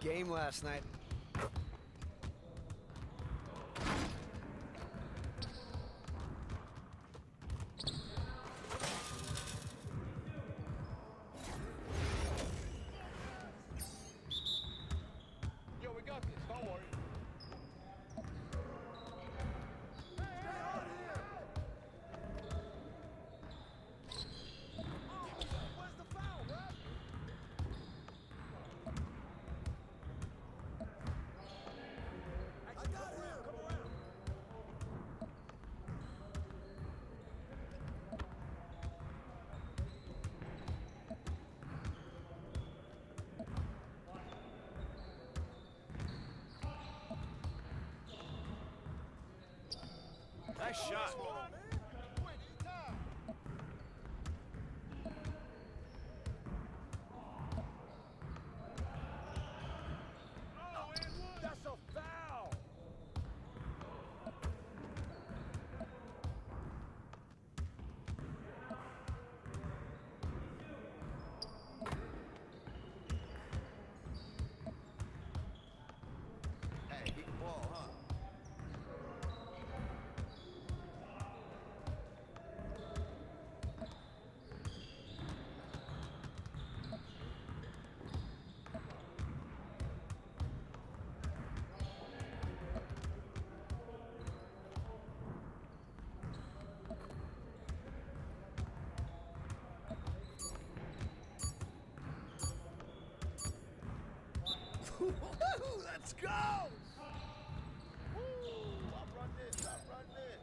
game last night. Yo, we got this. Don't worry. Where's the foul, Rob? I got him! Come around! Nice shot. Come on, man! Wait, anytime. Oh, and one! That's a foul! Hey, he can ball, huh? Let's go! Woo! I run this. I run this.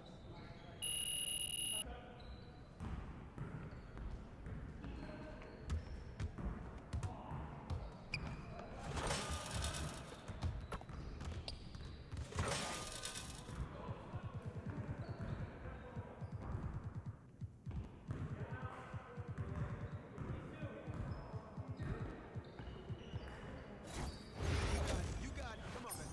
You got it. Come on, man.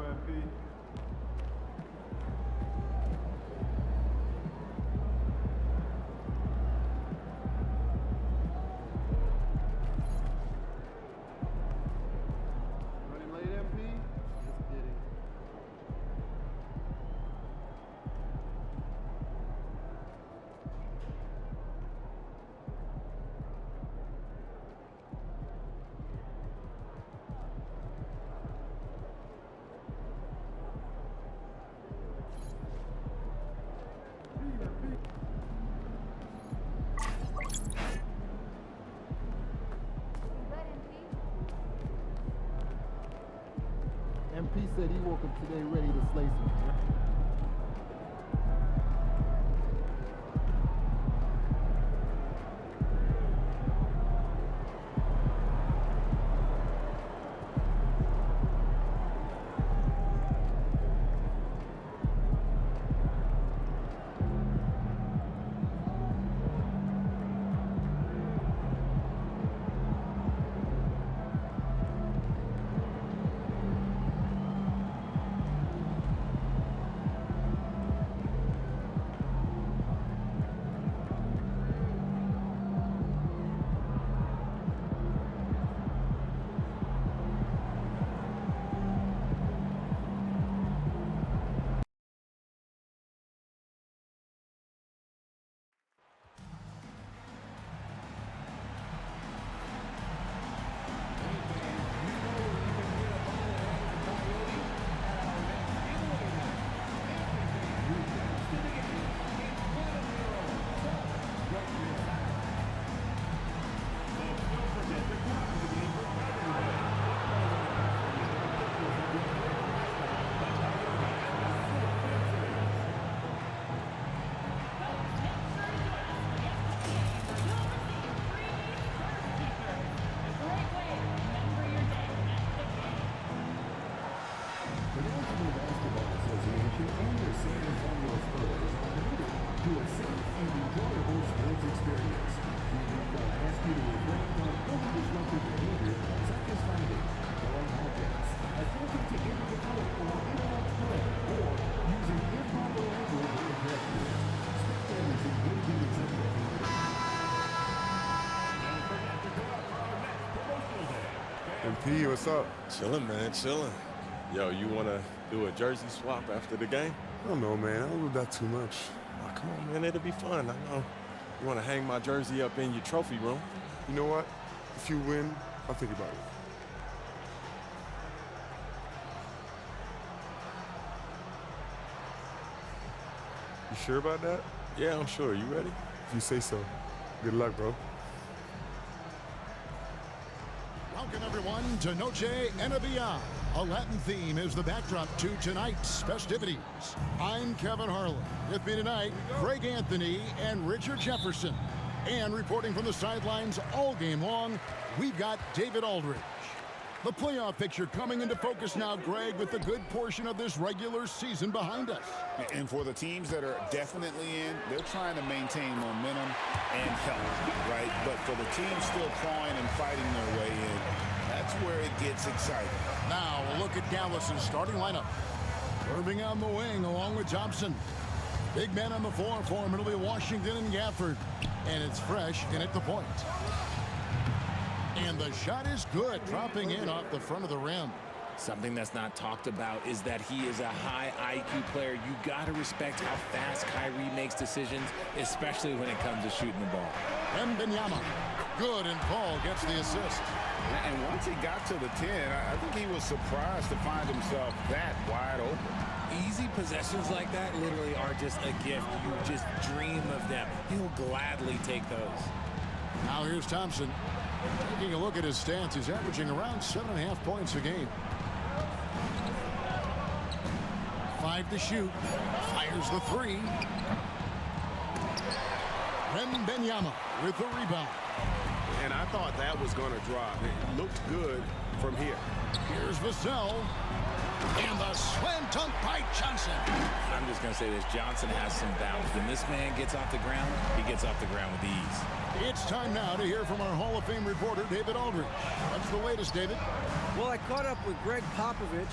MP. Running late, MP? Just kidding. MP said he woke up today ready to slay some. MP, what's up? Chilling, man, chilling. Yo, you want to do a jersey swap after the game? I don't know, man. I don't do that too much. Oh, come on, man, it'll be fun. I know. You want to hang my jersey up in your trophy room? You know what? If you win, I'll think about it. You sure about that? Yeah, I'm sure. You ready? If you say so. Good luck, bro. Welcome, everyone, to Noche NBA. A Latin theme is the backdrop to tonight's festivities. I'm Kevin Harlan. With me tonight, Greg Anthony and Richard Jefferson. And reporting from the sidelines all game long, we've got David Aldridge. The playoff picture coming into focus now, Greg, with a good portion of this regular season behind us. And for the teams that are definitely in, they're trying to maintain momentum and health, right? But for the teams still clawing and fighting their way in, that's where it gets exciting. Now, a look at Dallas's starting lineup. Irving on the wing along with Thompson. Big men on the floor for him. It'll be Washington and Gafford. And it's fresh in at the point. And the shot is good, dropping in off the front of the rim. Something that's not talked about is that he is a high IQ player. You got to respect how fast Kyrie makes decisions, especially when it comes to shooting the ball. Wembanyama, good, and Paul gets the assist. And once he got to the 10, I think he was surprised to find himself that wide open. Easy possessions like that literally are just a gift. You just dream of them. He'll gladly take those. Now here's Thompson. Taking a look at his stats, he's averaging around 7.5 points a game. 5 to shoot. Fires the 3. Wembanyama with the rebound. And I thought that was going to drop. It looked good from here. Here's Vassell. And the slam dunk by Johnson. I'm just going to say this. Johnson has some bounce. When this man gets off the ground, he gets off the ground with ease. It's time now to hear from our Hall of Fame reporter, David Aldridge. What's the latest, David? Well, I caught up with Greg Popovich,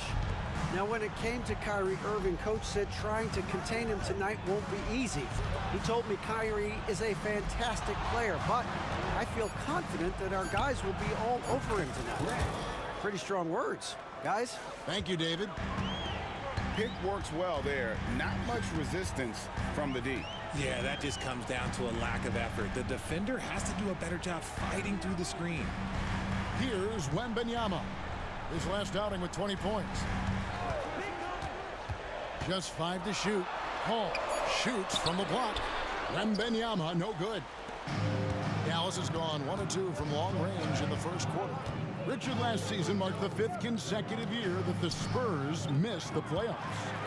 Now, when it came to Kyrie Irving, Coach said trying to contain him tonight won't be easy. He told me Kyrie is a fantastic player, but I feel confident that our guys will be all over him tonight. Pretty strong words, guys. Thank you, David. Pick works well there. Not much resistance from the D. Yeah, that just comes down to a lack of effort. The defender has to do a better job fighting through the screen. Here's Wembanyama. His last outing with 20 points. Just 5 to shoot. Hall shoots from the block. Wembanyama, no good. Dallas has gone 1 of 2 from long range in the first quarter. Richard, last season marked the 5th consecutive year that the Spurs missed the playoffs.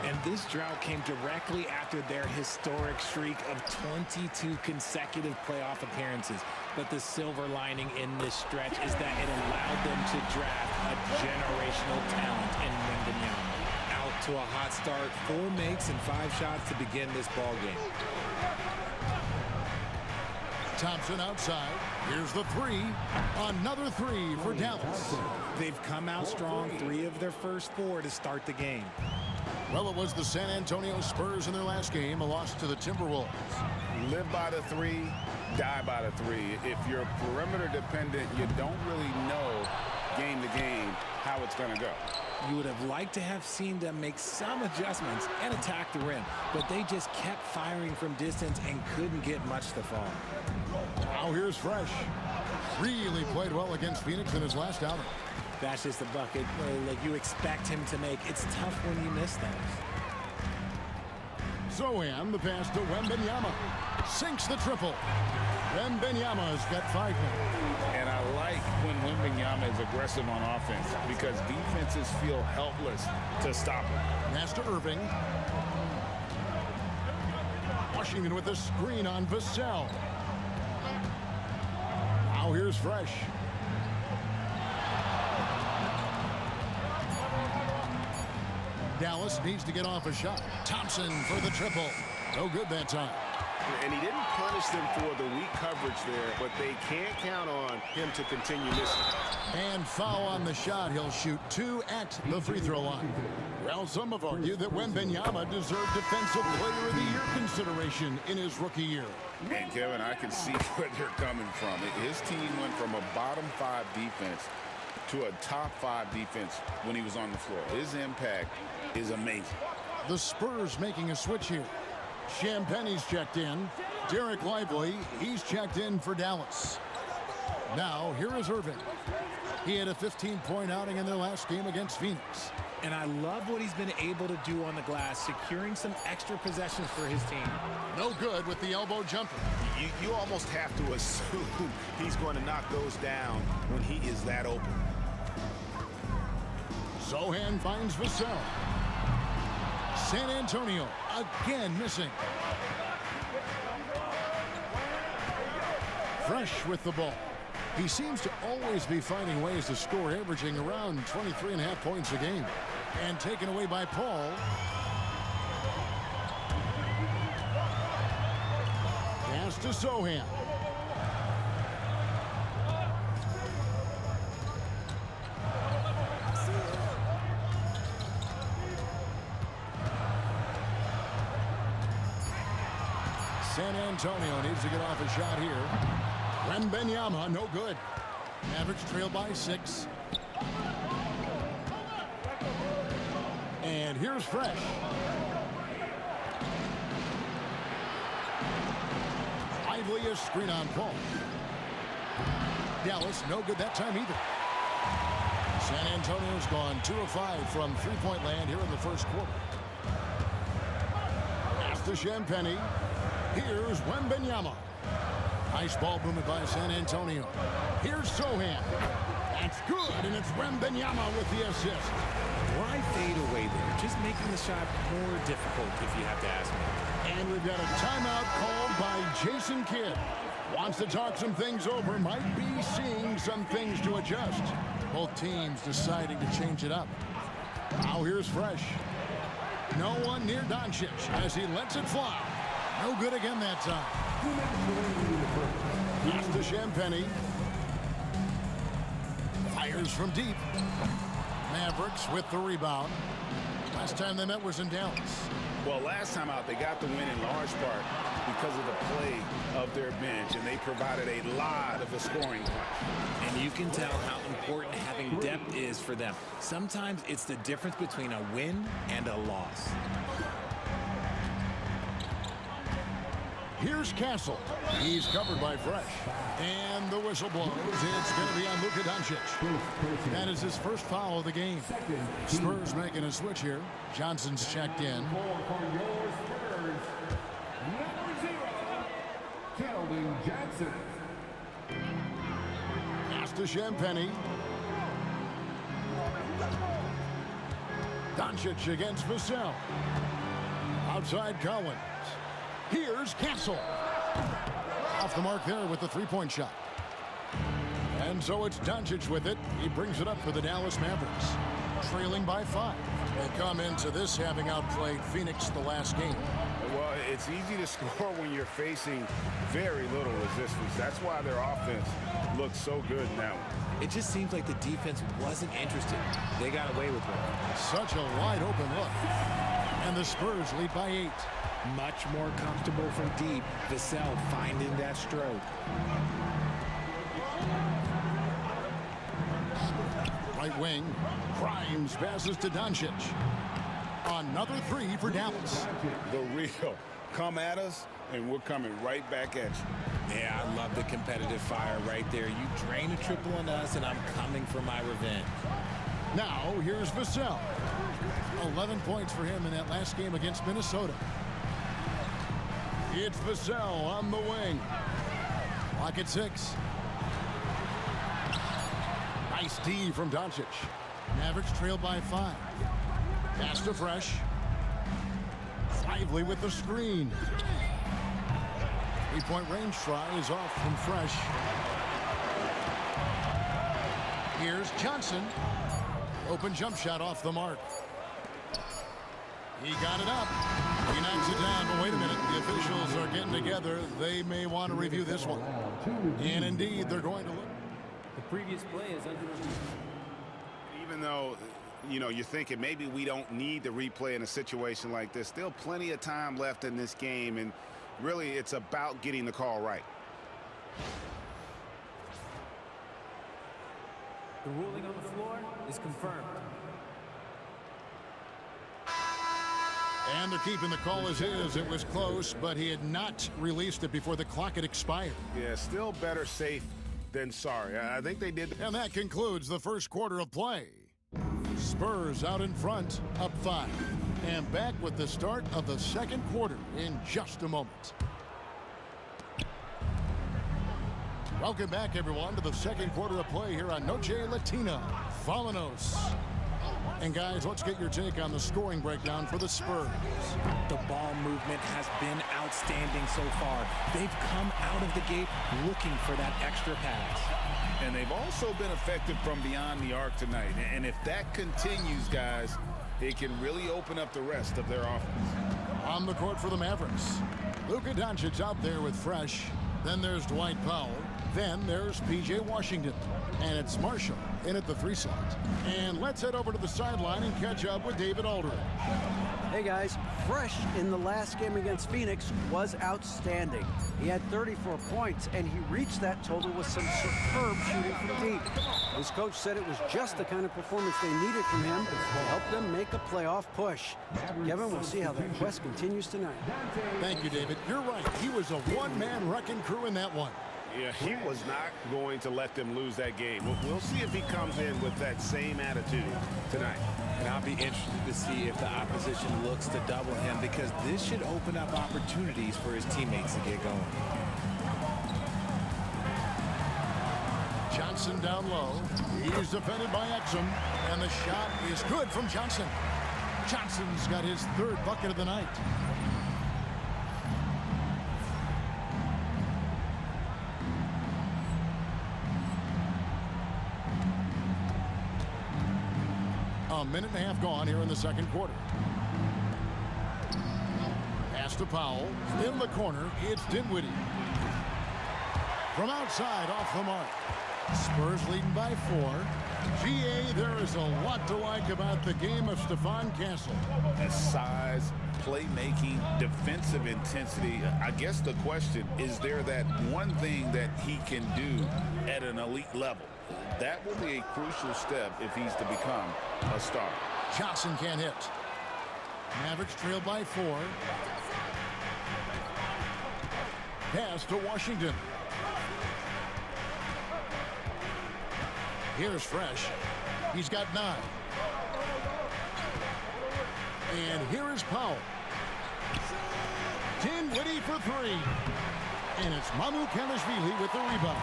And this drought came directly after their historic streak of 22 consecutive playoff appearances. But the silver lining in this stretch is that it allowed them to draft a generational talent in Wembanyama. Out to a hot start, 4 makes and 5 shots to begin this ball game. Thompson outside. Here's the 3. Another 3 for Dallas. They've come out strong, 3 of their first 4 to start the game. Well, it was the San Antonio Spurs in their last game, a loss to the Timberwolves. Live by the 3, die by the 3. If you're perimeter dependent, you don't really know game to game how it's going to go. You would have liked to have seen them make some adjustments and attack the rim, but they just kept firing from distance and couldn't get much to fall. Now here's Fresh. Really played well against Phoenix in his last outing. That's just a bucket like you expect him to make. It's tough when you miss those. Zohan, the pass to Wembanyama. Sinks the triple. Wembanyama's got 5 now. And I like when Wembanyama is aggressive on offense because defenses feel helpless to stop him. Pass to Irving. Washington with a screen on Vassell. Now here's Fresh. Dallas needs to get off a shot. Thompson for the triple. No good that time. And he didn't punish them for the weak coverage there, but they can't count on him to continue missing. And foul on the shot. He'll shoot 2 at the free throw line. Well, some have argued that Wembanyama deserved Defensive Player of the Year consideration in his rookie year. And Kevin, I can see where they're coming from. His team went from a bottom 5 defense to a top 5 defense when he was on the floor. His impact is amazing. The Spurs making a switch here. Champagne's checked in. Derek Lively, he's checked in for Dallas. Now, here is Irving. He had a 15-point outing in their last game against Phoenix. And I love what he's been able to do on the glass, securing some extra possessions for his team. No good with the elbow jumper. You almost have to assume he's going to knock those down when he is that open. Zohan finds Vassell. San Antonio again missing. Fresh with the ball. He seems to always be finding ways to score, averaging around 23.5 points a game. And taken away by Paul. Pass to Zohan. San Antonio needs to get off a shot here. Wembanyama, no good. Mavericks trail by 6. And here's Fresh. Lively is screen on Paul. Dallas, no good that time either. San Antonio's gone 2 of 5 from three-point land here in the first quarter. Pass to Champagnie. Here's Wembanyama. Nice ball movement by San Antonio. Here's Zohan. That's good, and it's Wembanyama with the assist. Why fade away there? Just making the shot more difficult, if you have to ask me. And we've got a timeout called by Jason Kidd. Wants to talk some things over. Might be seeing some things to adjust. Both teams deciding to change it up. Now here's Fresh. No one near Doncic as he lets it fly. No good again that time. Pass to Champagnie. Fires from deep. Mavericks with the rebound. Last time they met was in Dallas. Well, last time out, they got the win in large part because of the play of their bench, and they provided a lot of the scoring punch. And you can tell how important having depth is for them. Sometimes it's the difference between a win and a loss. Here's Castle. He's covered by Fresh. And the whistle blows. It's going to be on Luka Doncic. That is his first foul of the game. Spurs making a switch here. Johnson's checked in. Keldon Johnson. Pass to Champagnie. Doncic against Vassell. Outside Collins. Here's Castle. Off the mark there with the three-point shot. And so it's Doncic with it. He brings it up for the Dallas Mavericks. Trailing by 5. They come into this having outplayed Phoenix the last game. Well, it's easy to score when you're facing very little resistance. That's why their offense looks so good now. It just seems like the defense wasn't interested. They got away with it. Such a wide open look. And the Spurs lead by 8. Much more comfortable from deep. Vassell finding that stroke. Right wing. Grimes passes to Doncic. Another 3 for Dallas. The real. Come at us, and we're coming right back at you. Yeah, I love the competitive fire right there. You drain a triple on us, and I'm coming for my revenge. Now, here's Vassell. 11 points for him in that last game against Minnesota. It's Vassell on the wing. Clock at 6. Nice D from Doncic. Mavericks trail by 5. Pass to Fresh. Lively with the screen. 3-point range try is off from Fresh. Here's Johnson. Open jump shot off the mark. He got it up. He knocks it down, but wait a minute. The officials are getting together. They may want to review this one. And indeed, they're going to look. The previous play is under review. Even though, you know, you're thinking maybe we don't need the replay in a situation like this, still plenty of time left in this game, and really it's about getting the call right. The ruling on the floor is confirmed. And they're keeping the call as is. It was close, but he had not released it before the clock had expired. Yeah, still better safe than sorry. I think they did. And that concludes the first quarter of play. Spurs out in front, up 5. And back with the start of the second quarter in just a moment. Welcome back, everyone, to the second quarter of play here on Noche Latina. Vamanos. And guys, let's get your take on the scoring breakdown for the Spurs. The ball movement has been outstanding so far. They've come out of the gate looking for that extra pass. And they've also been effective from beyond the arc tonight. And if that continues, guys, it can really open up the rest of their offense. On the court for the Mavericks, Luka Doncic out there with Fresh. Then there's Dwight Powell. Then there's P.J. Washington. And it's Marshall in at the 3 slot. And let's head over to the sideline and catch up with David Aldridge. Hey guys, Fresh in the last game against Phoenix was outstanding. He had 34 points, and he reached that total with some superb shooting from deep. His coach said it was just the kind of performance they needed from him to help them make a playoff push. Kevin, we'll see how that quest continues tonight. Thank you, David. You're right. He was a one-man wrecking crew in that one. Yeah, he was not going to let them lose that game. We'll see if he comes in with that same attitude tonight. And I'll be interested to see if the opposition looks to double him, because this should open up opportunities for his teammates to get going. Johnson down low. He's defended by Exum. And the shot is good from Johnson. Johnson's got his 3rd bucket of the night. A minute and a half gone here in the second quarter. Pass to Powell. In the corner, it's Dinwiddie. From outside, off the mark. Spurs leading by 4. GA, there is a lot to like about the game of Stephon Castle. As size, playmaking, defensive intensity. I guess the question is there that one thing that he can do at an elite level? That will be a crucial step if he's to become a star. Johnson can't hit. Mavericks trail by 4. Pass to Washington. Here's Fresh. He's got 9. And here is Powell. Dinwiddie for 3. And it's Mamukelashvili with the rebound.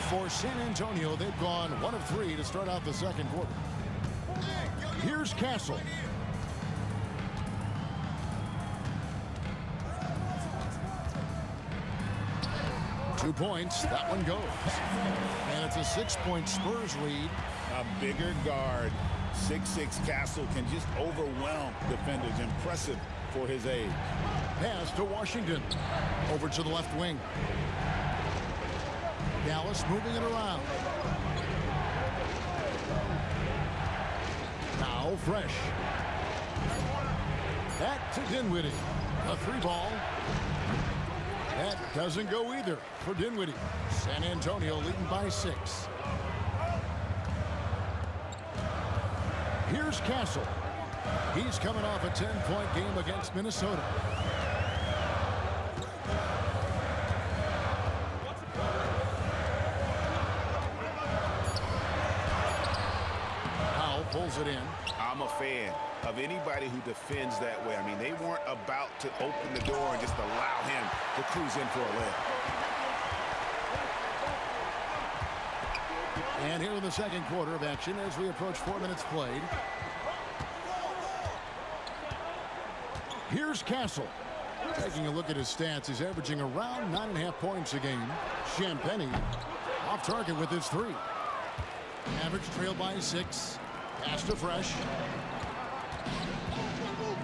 For San Antonio, they've gone 1 of 3 to start out the second quarter. Here's Castle. Two points. That one goes. And it's a 6-point Spurs lead. A bigger guard, 6'6" Castle can just overwhelm defenders. Impressive for his age. Pass to Washington. Over to the left wing. Dallas moving it around. Now Fresh. Back to Dinwiddie. A 3-ball. That doesn't go either for Dinwiddie. San Antonio leading by 6. Here's Castle. He's coming off a 10-point game against Minnesota. Powell pulls it in. I'm a fan of anybody who defends that way. I mean, they weren't about to open the door and just allow him to cruise in for a layup. And here in the second quarter of action as we approach 4 minutes played. Here's Castle. Taking a look at his stats, he's averaging around 9.5 points a game. Champagnie off target with his 3. Average trail by 6. Pass to Fresh.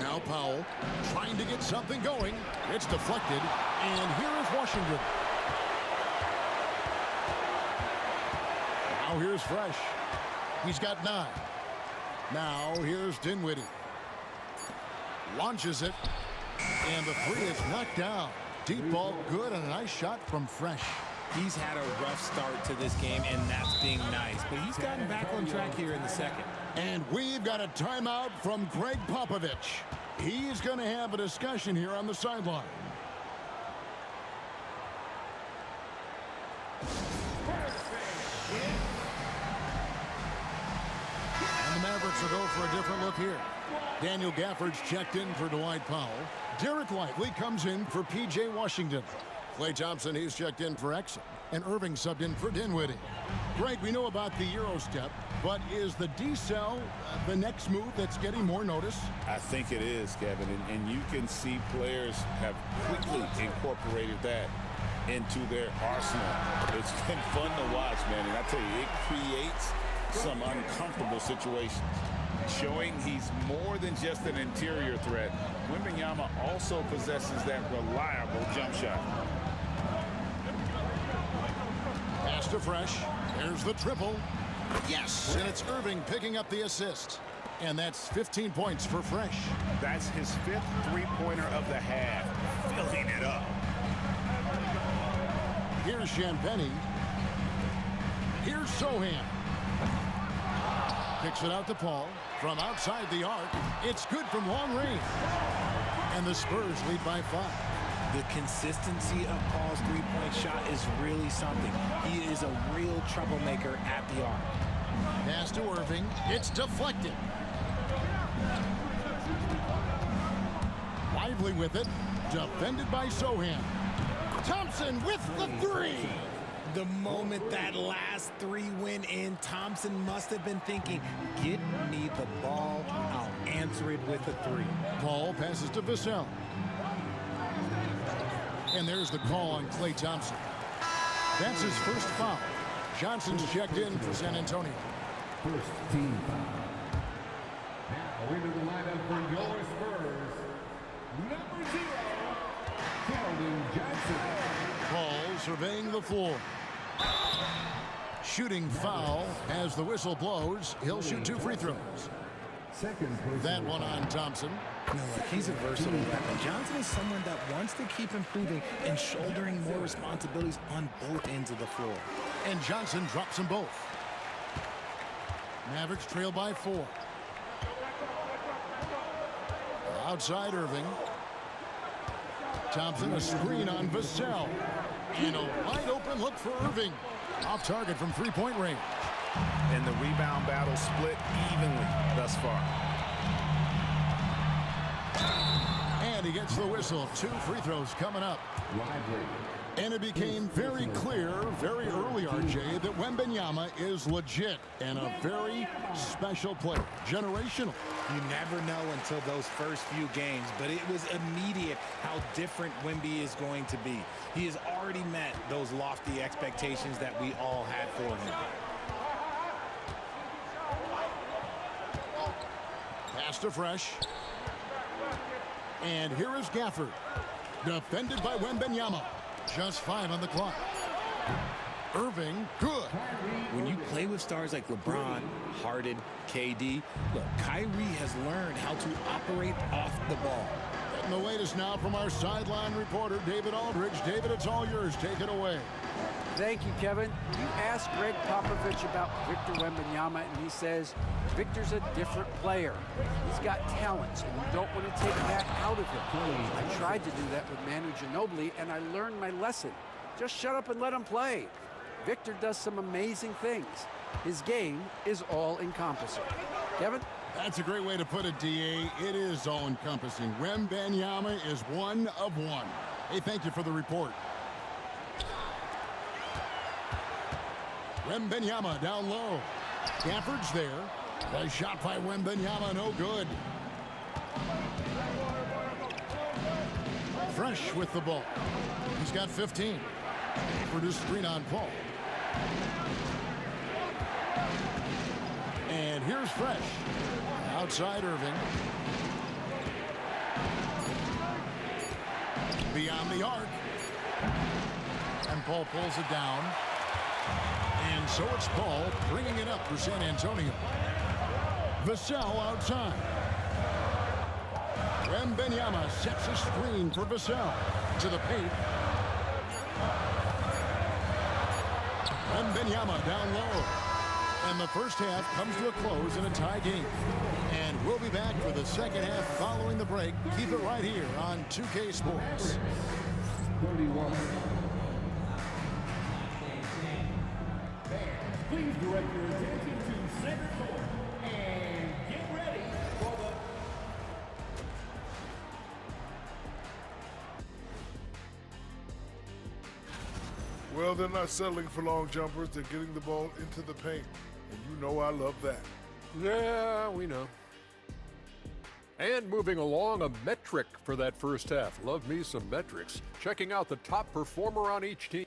Now Powell trying to get something going. It's deflected. And here is Washington. Now here's Fresh. He's got 9. Now here's Dinwiddie. Launches it. And the 3 is knocked down. Deep ball good and a nice shot from Fresh. He's had a rough start to this game, and that's being nice. But he's gotten back on track here in the second. And we've got a timeout from Greg Popovich. He's going to have a discussion here on the sideline. And the Mavericks will go for a different look here. Daniel Gafford's checked in for Dwight Powell. Derek Lively comes in for P.J. Washington. Klay Thompson, he's checked in for Exum. And Irving subbed in for Dinwiddie. Greg, we know about the Euro step, but is the decel the next move that's getting more notice? I think it is, Kevin, and you can see players have quickly incorporated that into their arsenal. It's been fun to watch, man, and I tell you, it creates some uncomfortable situations. Showing he's more than just an interior threat, Wembanyama also possesses that reliable jump shot. Pass to Fresh. There's the triple. Yes, and it's Irving picking up the assist. And that's 15 points for Fresh. That's his 5th three-pointer of the half, filling it up. Here's Champagnie. Here's Sohan. Kicks it out to Paul. From outside the arc, it's good from long range. And the Spurs lead by 5. The consistency of Paul's three-point shot is really something. He is a real troublemaker at the arc. Pass to Irving. It's deflected. Lively with it. Defended by Sohan. Thompson with the 3. The moment that last 3 went in, Thompson must have been thinking, get me the ball, I'll answer it with a 3. Paul passes to Vassell. And there's the call on Klay Thompson. That's his first foul. Johnson's checked in for San Antonio. First team foul. Now into the lineup for your Spurs, number 0, Keldon Johnson. Calls surveying the floor. Shooting foul as the whistle blows. He'll shoot 2 free throws. That one on Thompson. You know, look, he's a versatile weapon. Johnson is someone that wants to keep improving and shouldering more responsibilities on both ends of the floor. And Johnson drops them both. Mavericks trail by 4. Outside Irving. Thompson, a screen on Vassell. And a wide open look for Irving. Off target from 3-point range. And the rebound battle split evenly thus far. And he gets the whistle. 2 free throws coming up. And it became very clear very early, RJ, that Wembanyama is legit and a very special player. Generational. You never know until those first few games, but it was immediate how different Wemby is going to be. He has already met those lofty expectations that we all had for him. Pass to Fresh. And here is Gafford. Defended by Wembanyama. Just 5 on the clock. Irving, good. When you play with stars like LeBron, Harden, KD, look, Kyrie has learned how to operate off the ball. And the latest now from our sideline reporter, David Aldridge. David, it's all yours. Take it away. Thank you, Kevin. You asked Greg Popovich about Victor Wembanyama, and he says Victor's a different player. He's got talents, and you don't want to take that out of him. I tried to do that with Manu Ginobili, and I learned my lesson. Just shut up and let him play. Victor does some amazing things. His game is all-encompassing. Kevin? That's a great way to put it, D.A. It is all-encompassing. Wembanyama is one of one. Hey, thank you for the report. Wembanyama down low. Gafford's there. A shot by Wembanyama, no good. Fresh with the ball. He's got 15. Produced screen on Paul. And here's Fresh. Outside Irving. Beyond the arc. And Paul pulls it down. And so it's Paul bringing it up for San Antonio. Vassell outside. Wembanyama sets a screen for Vassell. To the paint. Wembanyama down low. And the first half comes to a close in a tie game. And we'll be back for the second half following the break. Keep it right here on 2K Sports. 31. Please direct your attention to center court and get ready for the... Well, they're not settling for long jumpers. They're getting the ball into the paint. And you know I love that. Yeah, we know. And moving along, a metric for that first half. Love me some metrics. Checking out the top performer on each team.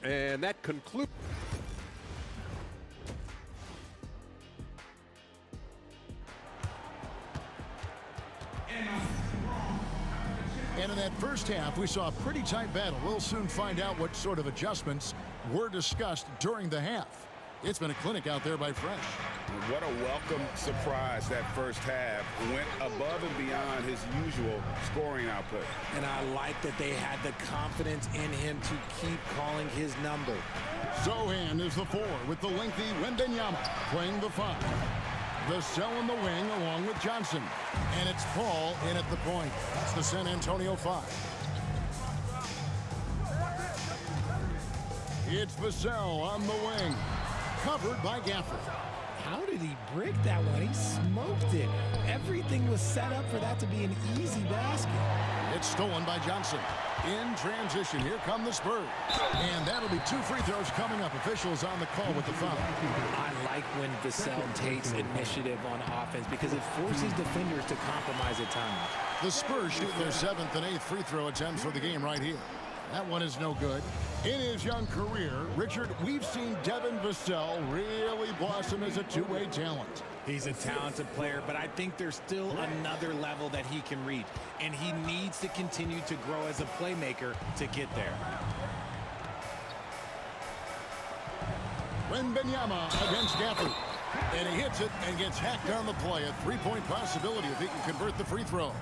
And that concludes. And in that first half, we saw a pretty tight battle. We'll soon find out what sort of adjustments were discussed during the half. It's been a clinic out there by Fresh. What a welcome surprise that first half. Went above and beyond his usual scoring output. And I like that they had the confidence in him to keep calling his number. Sohan is the 4 with the lengthy Wembanyama playing the 5. Vassell in the wing along with Johnson. And it's Paul in at the point. It's the San Antonio 5. It's Vassell on the wing. Covered by Gafford. How did he break that one? He smoked it. Everything was set up for that to be an easy basket. It's stolen by Johnson. In transition, here come the Spurs. And that'll be 2 free throws coming up. Officials on the call with the foul. I like when Vassell takes initiative on offense because it forces defenders to compromise at times. The Spurs shoot their 7th and 8th free throw attempts for the game right here. That one is no good. In his young career, Richard, we've seen Devin Vassell really blossom as a two-way talent. He's a talented player, but I think there's still another level that he can reach, and he needs to continue to grow as a playmaker to get there. Wembanyama against Gafford. And he hits it and gets hacked on the play. A three-point possibility if he can convert the free throw.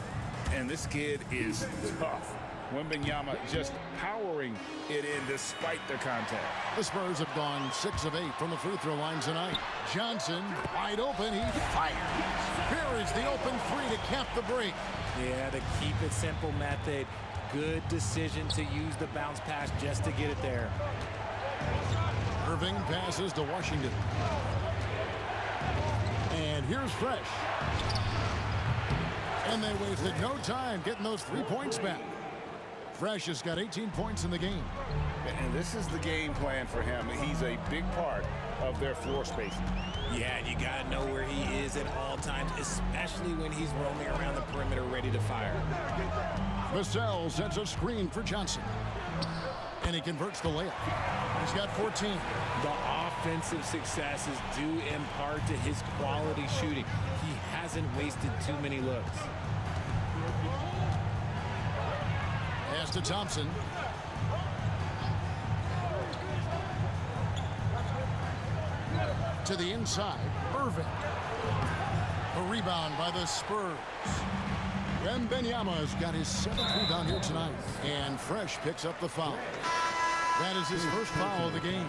And this kid is tough. Wembanyama just powering it in despite the contact. The Spurs have gone 6 of 8 from the free throw line tonight. Johnson, wide open, he fires. Here is the open three to cap the break. Yeah, the keep it simple method. Good decision to use the bounce pass just to get it there. Irving passes to Washington. And here's Fresh. And they wasted no time getting those 3 points back. Fresh has got 18 points in the game. And this is the game plan for him. He's a big part of their floor spacing. Yeah, and you got to know where he is at all times, especially when he's roaming around the perimeter ready to fire. Vassell sets a screen for Johnson. And he converts the layup. He's got 14. The offensive success is due in part to his quality shooting. He hasn't wasted too many looks. Pass to Thompson. To the inside, Irving. A rebound by the Spurs. Wembanyama's got his 7th rebound here tonight. And Fresh picks up the foul. That is his first foul of the game.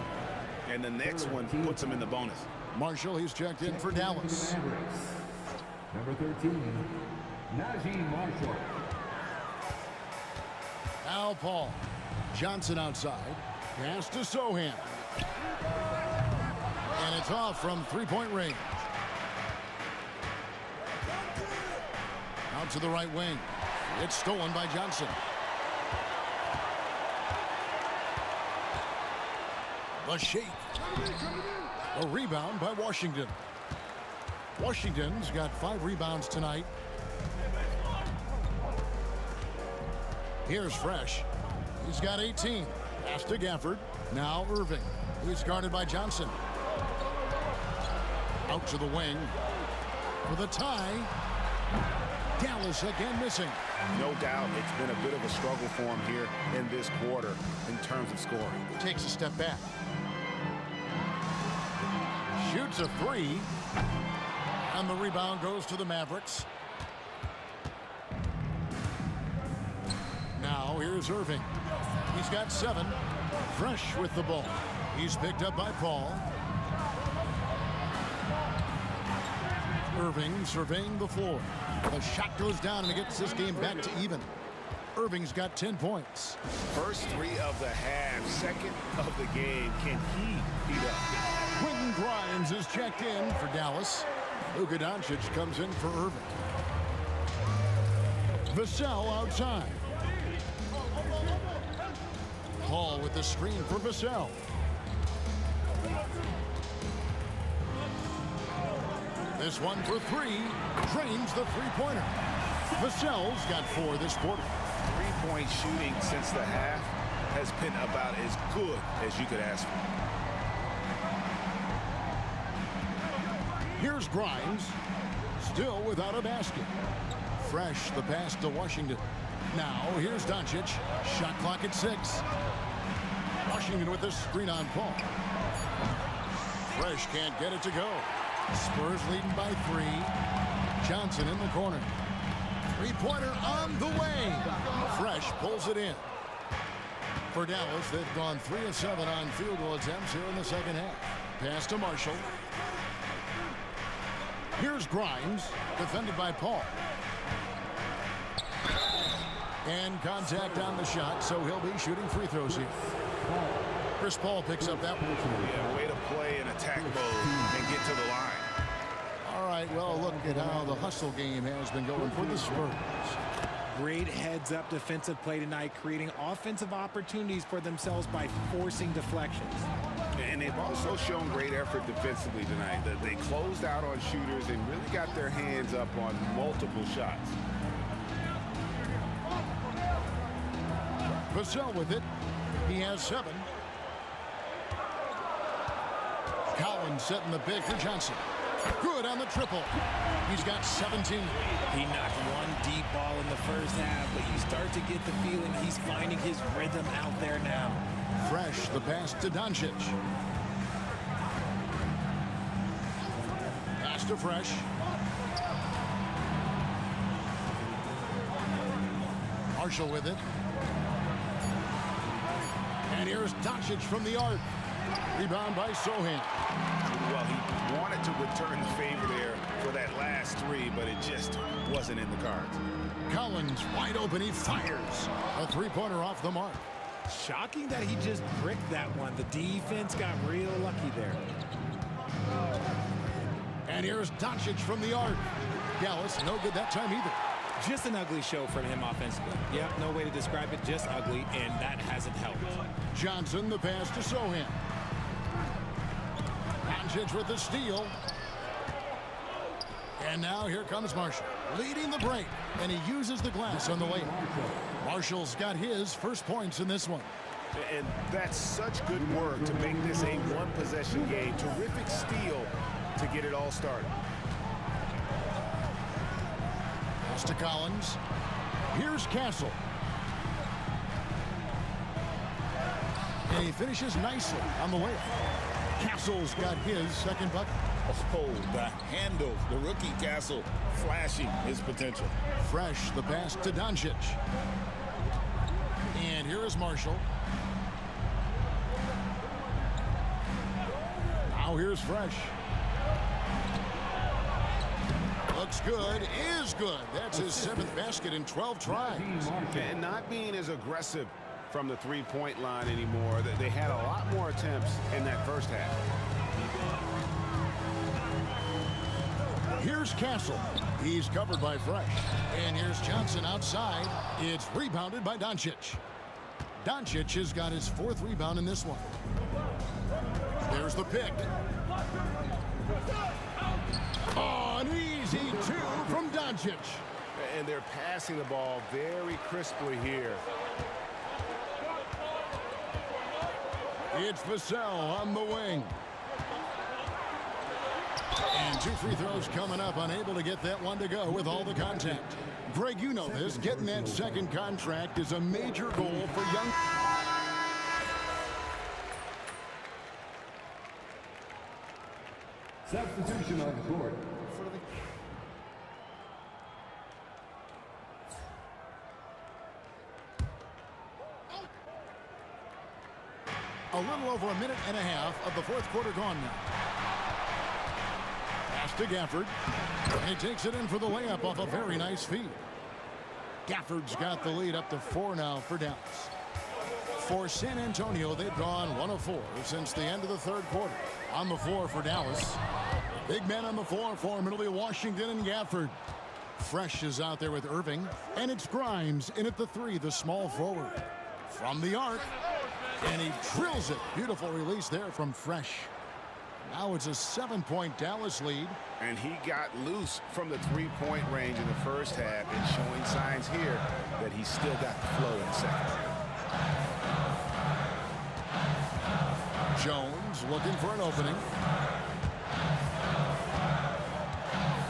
And the next one puts him in the bonus. Marshall, he's checked in for Dallas. Number 13, Najee Marshall. Al Paul. Johnson outside. Pass to Sohan. And it's off from three-point range. Out to the right wing. It's stolen by Johnson. The shake. A rebound by Washington. Washington's got 5 rebounds tonight. Here's Fresh. He's got 18. Pass to Gafford. Now Irving. He's guarded by Johnson. Out to the wing. For the tie. Dallas again missing. No doubt it's been a bit of a struggle for him here in this quarter in terms of scoring. Takes a step back. Shoots a 3. And the rebound goes to the Mavericks. Now here's Irving. He's got 7. Fresh with the ball. He's picked up by Paul. Irving surveying the floor. The shot goes down and it gets this game back to even. Irving's got 10 points. First 3 of the half, second of the game. Can he heat up? Quentin Grimes is checked in for Dallas. Luka Doncic comes in for Irving. Vassell outside. Hall with the screen for Vassell. This one for 3. Drains the three-pointer. Vassell's got 4 this quarter. 3-point shooting since the half has been about as good as you could ask for. Here's Grimes. Still without a basket. Fresh the pass to Washington. Now here's Doncic. Shot clock at 6. Washington with the screen on Paul. Fresh can't get it to go. Spurs leading by 3. Johnson in the corner. Three-pointer on the way. Fresh pulls it in. For Dallas, they've gone 3 of 7 on field goal attempts here in the second half. Pass to Marshall. Here's Grimes, defended by Paul. And contact on the shot, so he'll be shooting free throws here. Chris Paul picks up that one. Yeah, way to play in attack mode and get to the line. All right, well, look at how the hustle game has been going for the Spurs. Great heads-up defensive play tonight, creating offensive opportunities for themselves by forcing deflections. And they've also shown great effort defensively tonight. That they closed out on shooters and really got their hands up on multiple shots. Vassell with it. He has 7. Collins setting the big for Johnson. Good on the triple. He's got 17. He knocked one deep ball in the first half, but you start to get the feeling he's finding his rhythm out there now. Fresh, the pass to Doncic. Pass to Fresh. Marshall with it. And here's Doncic from the arc. Rebound by Sohan. Well, he wanted to return the favor there for that last 3, but it just wasn't in the cards. Collins wide open. He fires. A 3-pointer off the mark. Shocking that he just bricked that one. The defense got real lucky there. And here's Doncic from the arc. Dallas, no good that time either. Just an ugly show from him offensively. Yep, no way to describe it, just ugly, and that hasn't helped. Johnson, the pass to Sohan. Doncic with the steal. And now here comes Marshall, leading the break, and he uses the glass on the layup. Marshall's got his first points in this one. And that's such good work to make this a one-possession game. Terrific steal to get it all started. Pass to Collins. Here's Castle. And he finishes nicely on the layup. Castle's got his second bucket. Oh, the handle. The rookie Castle flashing his potential. Fresh, the pass to Doncic. And here is Marshall. Now here's Fresh. Looks good, is good. That's his 7th basket in 12 tries. And not being as aggressive from the three-point line anymore. They had a lot more attempts in that first half. Here's Castle. He's covered by Fresh. And here's Johnson outside. It's rebounded by Doncic. Doncic has got his 4th rebound in this one. There's the pick. Oh, an easy 2 from Doncic. And they're passing the ball very crisply here. It's Vassell on the wing. And 2 free throws coming up, unable to get that one to go with all the contact. Greg, you know this. Getting that second contract is a major goal for young... Substitution on the court. A little over a minute and a half of the 4th quarter gone now. Pass to Gafford. He takes it in for the layup off a very nice feed. Gafford's got the lead up to 4 now for Dallas. For San Antonio, they've gone 1 of 4 since the end of the 3rd quarter. On the floor for Dallas. Big men on the floor for him. It'll be Washington and Gafford. Fresh is out there with Irving. And it's Grimes in at the 3, the small forward. From the arc. And he drills it. Beautiful release there from Fresh. Now it's a 7-point Dallas lead. And he got loose from the three-point range in the first half and showing signs here that he's still got the flow in the second. Jones looking for an opening.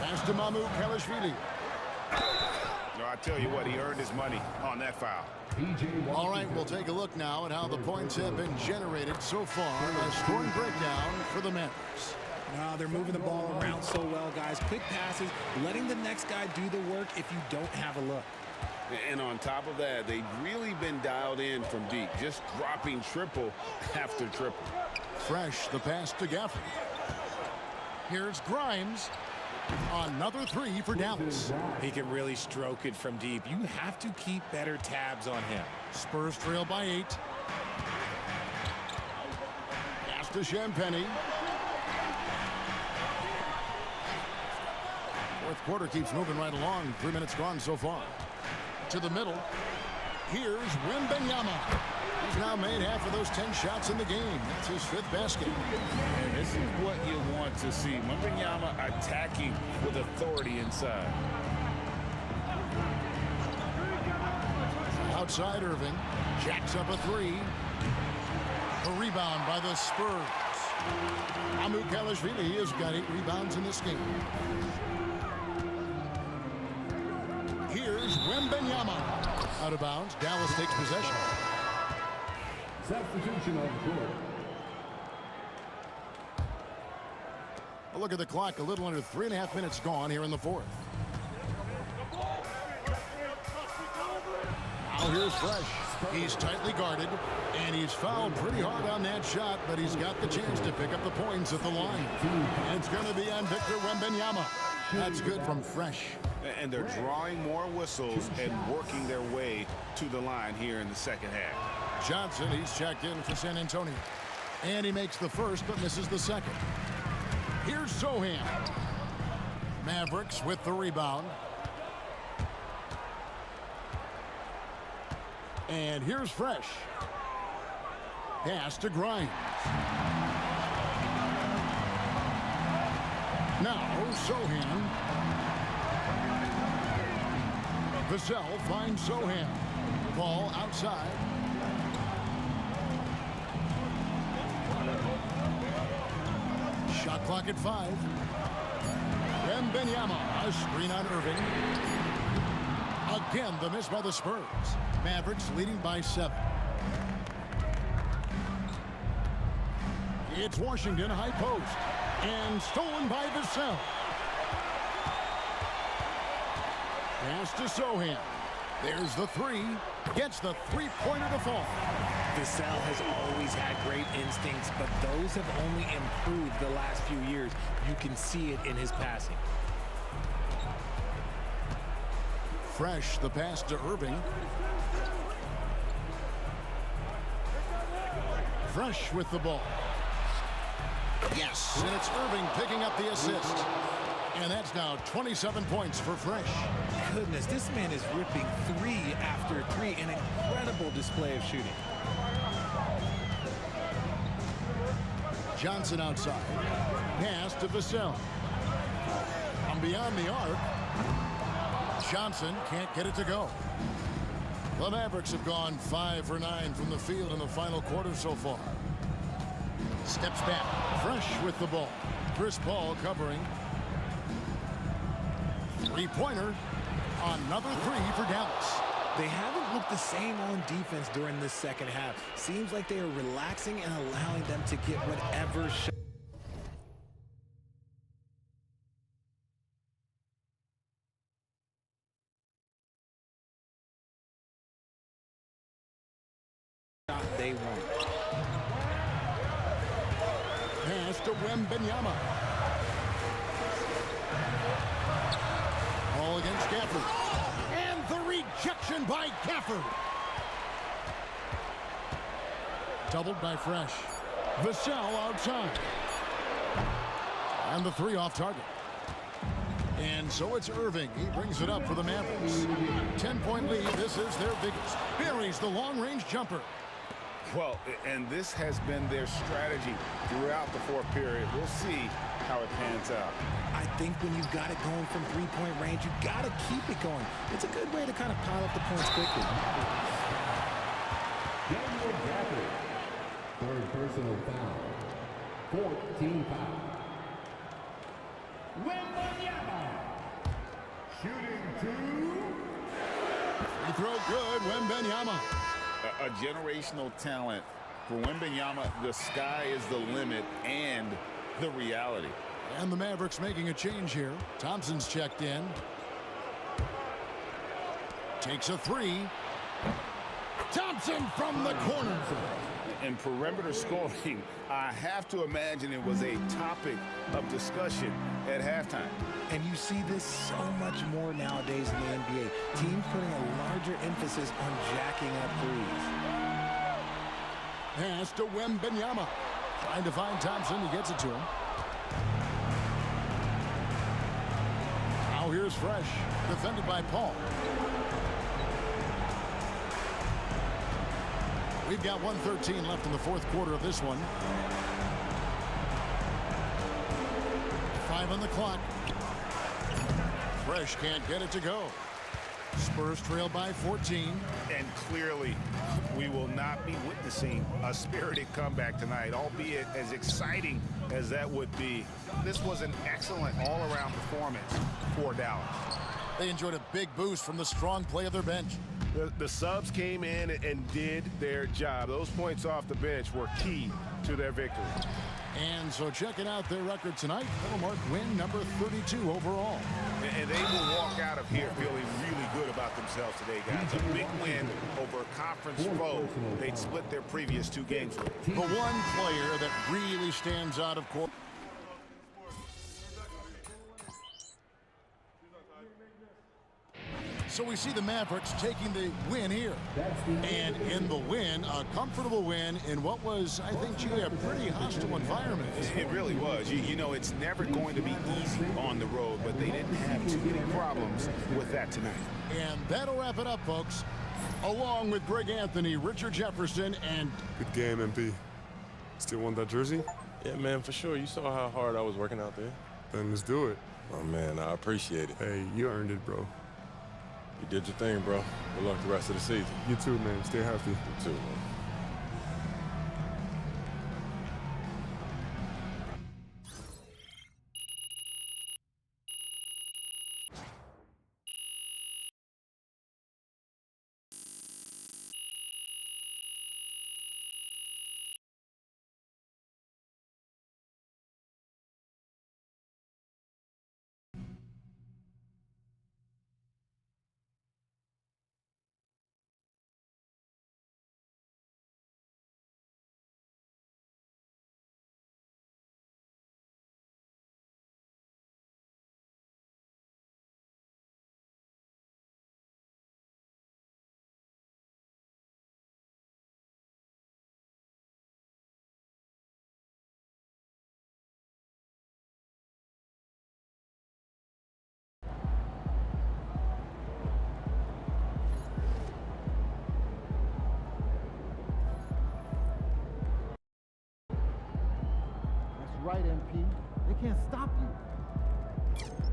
Pass to Mamu Kalashvili. No, I tell you what, he earned his money on that foul. All right, we'll take a look now at how the points have been generated so far. A scoring breakdown for the Mavericks. No, they're moving the ball around so well, guys. Quick passes, letting the next guy do the work if you don't have a look. And on top of that, they've really been dialed in from deep, just dropping triple after triple. Fresh, the pass to Gafford. Here's Grimes. Another 3 for Dallas. He can really stroke it from deep. You have to keep better tabs on him. Spurs trail by 8. Pass to Champagnie. 4th quarter keeps moving right along. 3 minutes gone so far. To the middle. Here's Wembanyama. He's now made half of those 10 shots in the game. That's his 5th basket. And this is what you want to see. Wembanyama attacking with authority inside. outside Irving. Jacks up a three. A rebound by the Spurs. Amukelashvili has got 8 rebounds in this game. Here's Wembanyama. Out of bounds. Dallas takes possession. Substitution on the court. A look at the clock. A little under 3.5 minutes gone here in the fourth. Now here's Fresh. He's tightly guarded, and he's fouled pretty hard on that shot, but he's got the chance to pick up the points at the line. It's going to be on Victor Wembanyama. That's good from Fresh. And they're drawing more whistles and working their way to the line here in the second half. Johnson, he's checked in for San Antonio. And he makes the first, but misses the second. Here's Sohan. Mavericks with the rebound. And here's Fresh. Pass to Grimes. Now Sohan. Vassell finds Sohan. Ball outside. Shot clock at 5. Wembanyama, a screen on Irving. Again, the miss by the Spurs. Mavericks leading by 7. It's Washington, high post. And stolen by Vassell. Pass to Sohan. There's the three. Gets the three-pointer to fall. Vassell has always had great instincts, but those have only improved the last few years. You can see it in his passing. Fresh, the pass to Irving. Fresh with the ball. Yes, and it's Irving picking up the assist. And that's now 27 points for Fresh. Goodness, this man is ripping 3 after 3. An incredible display of shooting. Johnson outside. Pass to Vassell. From beyond the arc. Johnson can't get it to go. The Mavericks have gone 5 for 9 from the field in the final quarter so far. Steps back. Fresh with the ball. Chris Paul covering. Three-pointer. Another 3 for Dallas. They haven't looked the same on defense during this second half. Seems like they are relaxing and allowing them to get whatever shot they want. Pass to Wembanyama. Ball against Gafford. And the rejection by Gafford. Doubled by Fresh. Vassell outside. And the 3 off target. And so it's Irving. He brings it up for the Mavericks. 10-point lead. This is their biggest. Buries the long-range jumper. Well, and this has been their strategy throughout the fourth period. We'll see how it pans out. I think when you've got it going from three-point range, you've got to keep it going. It's a good way to kind of pile up the points quickly. Daniel Gafford. Third personal foul. 14 foul. Wembanyama. Shooting 2. Free throw good. Wembanyama. A generational talent. For Wembanyama, the sky is the limit and the reality. And the Mavericks making a change here. Thompson's checked in. Takes a 3. Thompson from the corner. And perimeter scoring, I have to imagine it was a topic of discussion at halftime. And you see this so much more nowadays in the NBA. Teams putting a larger emphasis on jacking up threes. Pass to Wembanyama. Trying to find Thompson. He gets it to him. Now here's Fresh. Defended by Paul. We've got 1:13 left in the fourth quarter of this one. 5 on the clock. Fresh can't get it to go. Spurs trail by 14. And clearly, we will not be witnessing a spirited comeback tonight, albeit as exciting as that would be. This was an excellent all-around performance for Dallas. They enjoyed a big boost from the strong play of their bench. The subs came in and did their job. Those points off the bench were key to their victory. And so checking out their record tonight, they'll mark win number 32 overall. And they will walk out of here feeling really good about themselves today, guys. A big win over a conference foe they'd split their previous 2 games with. The one player that really stands out, of course. So we see the Mavericks taking the win here. And in the win, a comfortable win in what was, I think, G, a pretty hostile environment. It really was. You know, it's never going to be easy on the road, but they didn't have too many problems with that tonight. And that'll wrap it up, folks. Along with Greg Anthony, Richard Jefferson, and... Good game, MP. Still want that jersey? Yeah, man, for sure. You saw how hard I was working out there. Then let's do it. Oh, man, I appreciate it. Hey, you earned it, bro. You did your thing, bro. Good luck the rest of the season. You too, man. Stay healthy. You too, man. Right, MP. They can't stop you.